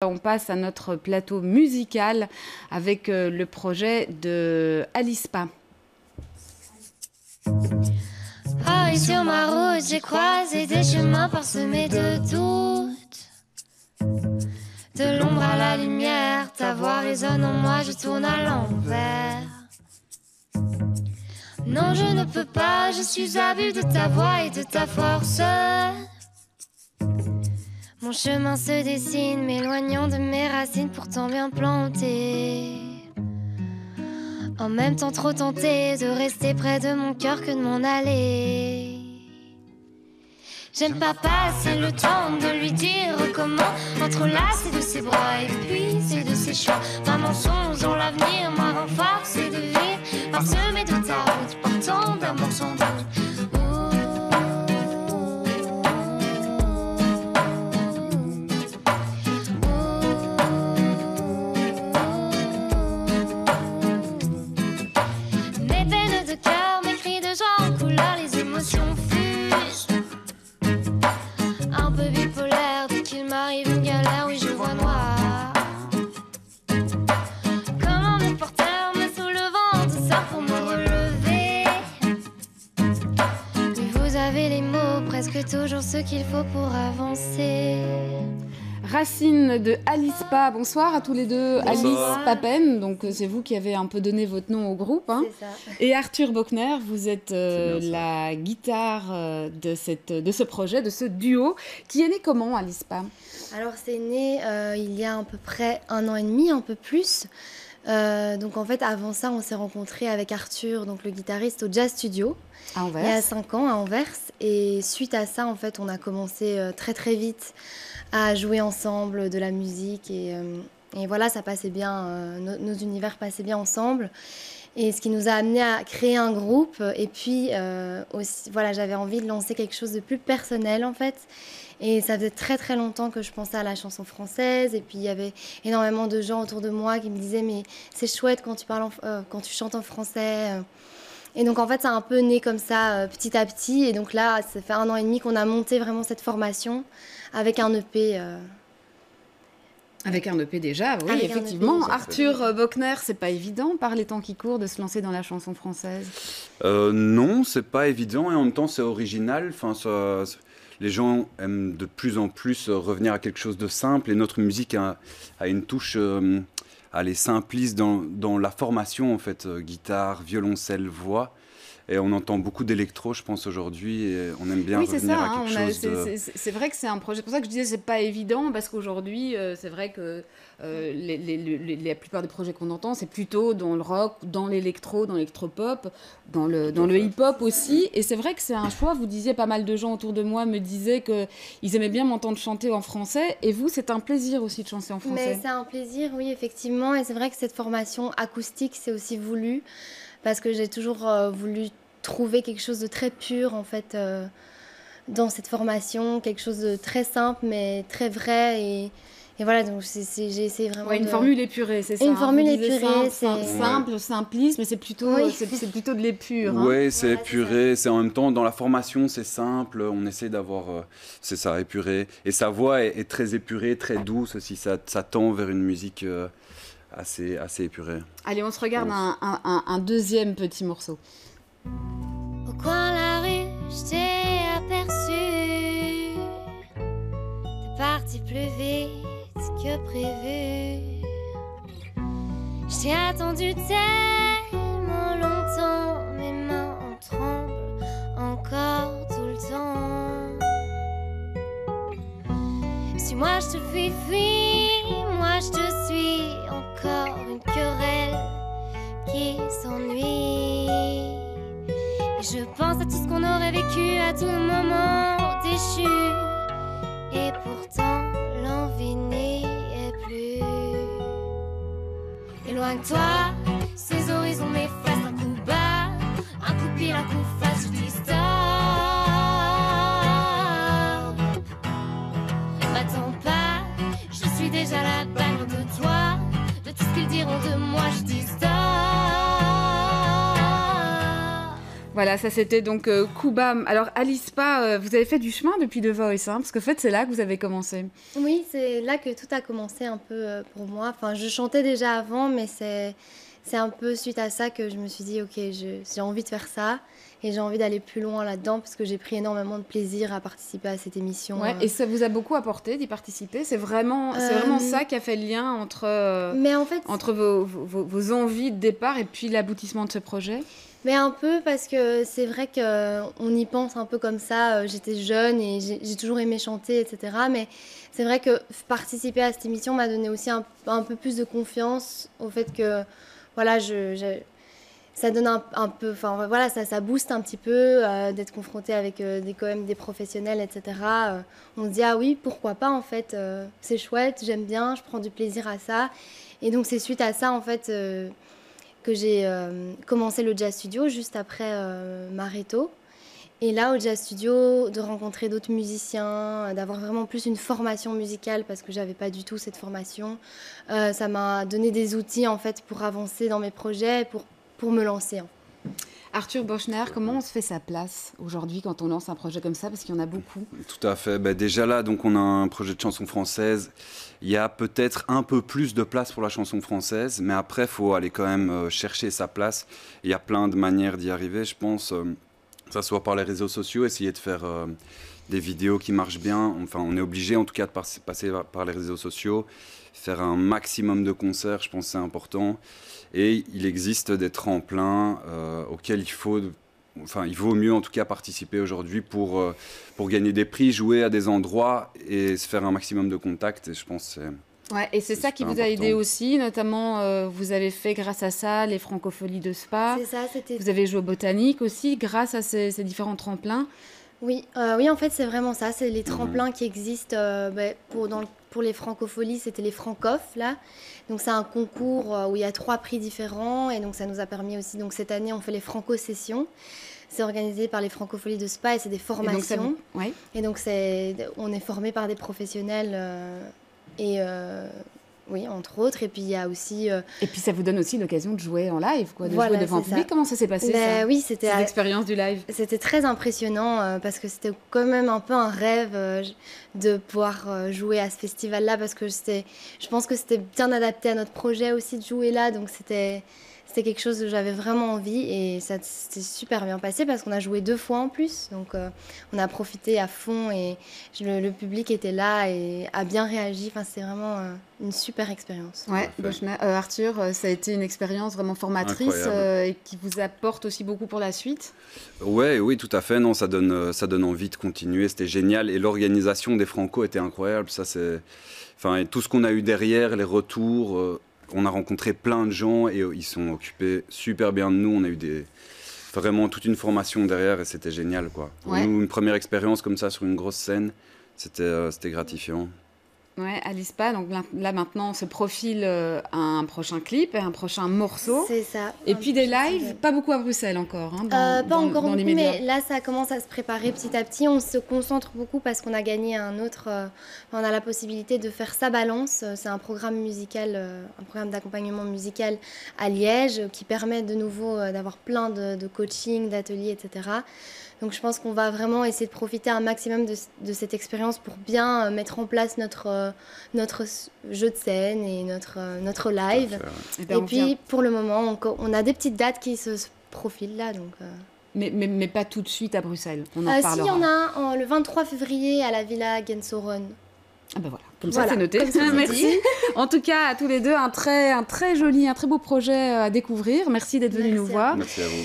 On passe à notre plateau musical avec le projet de Alispa. Oh, et sur ma route, j'ai croisé des chemins parsemés de doutes. De l'ombre à la lumière, ta voix résonne en moi, je tourne à l'envers. Non, je ne peux pas, je suis à vue de ta voix et de ta force. Mon chemin se dessine, m'éloignant de mes racines pourtant bien plantées. En même temps trop tentée de rester près de mon cœur que de m'en aller. J'aime pas passer le temps de lui dire comment entrelacer de ses bras et puis c'est de ses choix. Ma mensonge dans l'avenir m'a renforcé de vivre parsemé de ta route, portant d'amour sans doute. Toujours ce qu'il faut pour avancer. Racine de Alispa, bonsoir à tous les deux. Bonsoir. Alice Papen, donc c'est vous qui avez un peu donné votre nom au groupe. Hein. C'est ça. Et Arthur Bockner, vous êtes la guitare de ce projet, de ce duo, qui est né comment, Alispa? Alors c'est né il y a à peu près 1 an et demi, un peu plus. Donc en fait avant ça on s'est rencontrés avec Arthur, donc le guitariste, au Jazz Studio. À Anvers. Il y a 5 ans à Anvers. Et suite à ça en fait on a commencé très très vite à jouer ensemble de la musique et voilà, ça passait bien, nos univers passaient bien ensemble. Et ce qui nous a amené à créer un groupe. Et puis aussi, voilà, j'avais envie de lancer quelque chose de plus personnel en fait. Et ça faisait très très longtemps que je pensais à la chanson française. Et puis il y avait énormément de gens autour de moi qui me disaient mais c'est chouette quand quand tu chantes en français. Et donc en fait ça a un peu né comme ça petit à petit. Et donc là ça fait 1 an et demi qu'on a monté vraiment cette formation avec un EP. Avec un EP déjà, oui, Avec un effectivement. EP déjà. Arthur Bockner, c'est pas évident par les temps qui courent de se lancer dans la chanson française. Non, c'est pas évident et en même temps c'est original. Enfin, les gens aiment de plus en plus revenir à quelque chose de simple et notre musique a une touche, elle est simpliste dans la formation en fait, guitare, violoncelle, voix. Et on entend beaucoup d'électro, je pense, aujourd'hui, et on aime bien revenir à quelque chose de... C'est vrai que c'est un projet, c'est pour ça que je disais c'est pas évident, parce qu'aujourd'hui, c'est vrai que la plupart des projets qu'on entend, c'est plutôt dans le rock, dans l'électro, dans l'électropop, dans le hip-hop aussi, et c'est vrai que c'est un choix. Vous disiez, pas mal de gens autour de moi me disaient qu'ils aimaient bien m'entendre chanter en français, et vous, c'est un plaisir aussi de chanter en français. Mais c'est un plaisir, oui, effectivement, et c'est vrai que cette formation acoustique, c'est aussi voulu, parce que j'ai toujours voulu trouver quelque chose de très pur en fait dans cette formation, quelque chose de très simple mais très vrai et voilà, donc j'ai essayé vraiment une formule épurée, c'est ça. Une formule Vous disiez épurée, simple, simpliste, mais c'est plutôt, Oui. c'est plutôt de l'épure. Oui, c'est Voilà, épuré, c'est en même temps, dans la formation, c'est simple, on essaie d'avoir, c'est ça, épuré. Et sa voix est très épurée, très douce aussi, ça tend vers une musique assez épurée. Allez, on se regarde un deuxième petit morceau. Au coin de la rue, je t'ai aperçu. T'es parti plus vite que prévu. Je t'ai attendu tellement longtemps, mes mains en tremblent encore tout le temps. Si moi je te fuis, moi je te suis. Encore une querelle qui s'ennuie. Et je pense à tout ce qu'on aurait vécu, à tous nos moments déchus. Et pourtant, l'envie n'y est plus. Éloigne-toi, ces horizons m'effacent. Un coup bas, un coup pile, un coup face, je dis stop. M'attends pas, je suis déjà là-bas, loin de toi. De tout ce qu'ils diront de moi, je dis stop. Voilà, ça c'était donc Kuba. Alors Alispa, vous avez fait du chemin depuis The Voice, hein, parce que en fait c'est là que vous avez commencé. Oui, c'est là que tout a commencé un peu pour moi. Enfin, je chantais déjà avant, mais c'est un peu suite à ça que je me suis dit, ok, j'ai envie de faire ça et j'ai envie d'aller plus loin là-dedans parce que j'ai pris énormément de plaisir à participer à cette émission. Ouais, et ça vous a beaucoup apporté d'y participer? C'est vraiment ça qui a fait le lien mais en fait, entre vos envies de départ et puis l'aboutissement de ce projet? Mais un peu parce que c'est vrai qu'on y pense un peu comme ça. J'étais jeune et j'ai toujours aimé chanter, etc. Mais c'est vrai que participer à cette émission m'a donné aussi un peu plus de confiance au fait que voilà, ça donne un peu, enfin voilà, ça booste un petit peu d'être confronté avec quand même des professionnels, etc. On se dit ah oui, pourquoi pas en fait, c'est chouette, j'aime bien, je prends du plaisir à ça. Et donc c'est suite à ça en fait que j'ai commencé le jazz studio juste après Mareto. Et là, au jazz studio, de rencontrer d'autres musiciens, d'avoir vraiment plus une formation musicale parce que j'avais pas du tout cette formation, ça m'a donné des outils en fait pour avancer dans mes projets, pour me lancer. Arthur Bochner, comment on se fait sa place aujourd'hui quand on lance un projet comme ça, parce qu'il y en a beaucoup? Tout à fait. Déjà là, donc on a un projet de chanson française. Il y a peut-être un peu plus de place pour la chanson française, mais après, il faut aller quand même chercher sa place. Il y a plein de manières d'y arriver, je pense. Que ça soit par les réseaux sociaux, essayer de faire des vidéos qui marchent bien. Enfin, on est obligé en tout cas de passer par les réseaux sociaux, faire un maximum de concerts, je pense que c'est important. Et il existe des tremplins auxquels il vaut mieux en tout cas participer aujourd'hui pour gagner des prix, jouer à des endroits et se faire un maximum de contacts. Et je pense que et c'est ça qui vous a aidé aussi, notamment vous avez fait grâce à ça les Francopholies de Spa. C'est ça, vous avez joué au Botanique aussi grâce à ces différents tremplins. Oui, en fait c'est vraiment ça, c'est les tremplins qui existent pour les Francopholies, c'était les Francoff là. Donc c'est un concours où il y a 3 prix différents et donc ça nous a permis aussi, donc cette année on fait les Franco-sessions. C'est organisé par les Francopholies de Spa et c'est des formations. Et donc on est formé par des professionnels oui, entre autres. Et puis, il y a aussi... Et puis, ça vous donne aussi l'occasion de jouer en live, de jouer devant un public. Comment ça s'est passé, ça? Oui, c'était... l'expérience du live. C'était très impressionnant parce que c'était quand même un peu un rêve de pouvoir jouer à ce festival-là parce que je pense que c'était bien adapté à notre projet aussi de jouer là. Donc, c'était quelque chose que j'avais vraiment envie et ça s'est super bien passé parce qu'on a joué 2 fois en plus. Donc, on a profité à fond et le public était là et a bien réagi. Enfin, c'était vraiment une super expérience. Ouais, Arthur, ça a été une expérience vraiment formatrice et qui vous apporte aussi beaucoup pour la suite. Oui, tout à fait. Non, ça donne envie de continuer. C'était génial et l'organisation des Franco était incroyable. Ça, et tout ce qu'on a eu derrière, les retours. On a rencontré plein de gens et ils sont occupés super bien de nous. On a eu vraiment toute une formation derrière et c'était génial, quoi. Pour nous, une première expérience comme ça sur une grosse scène, c'était gratifiant. Ouais, Alispa, donc là maintenant on se profile un prochain clip et un prochain morceau. C'est ça. Et puis des lives, pas beaucoup à Bruxelles encore. Pas encore beaucoup, mais là ça commence à se préparer petit à petit. On se concentre beaucoup parce qu'on a gagné on a la possibilité de faire Sa Balance. C'est un programme musical, un programme d'accompagnement musical à Liège qui permet de nouveau d'avoir plein de coaching, d'ateliers, etc. Donc je pense qu'on va vraiment essayer de profiter un maximum de cette expérience pour bien mettre en place notre jeu de scène et notre live. Et puis pour le moment, on a des petites dates qui se profilent là. Donc, mais pas tout de suite à Bruxelles, on en parlera. Si, il y en a le 23 février à la Villa Gensoren. Ah ben voilà, comme ça c'est noté. Merci. En tout cas, à tous les deux, un très joli, un très beau projet à découvrir. Merci d'être venus nous voir. Merci à vous.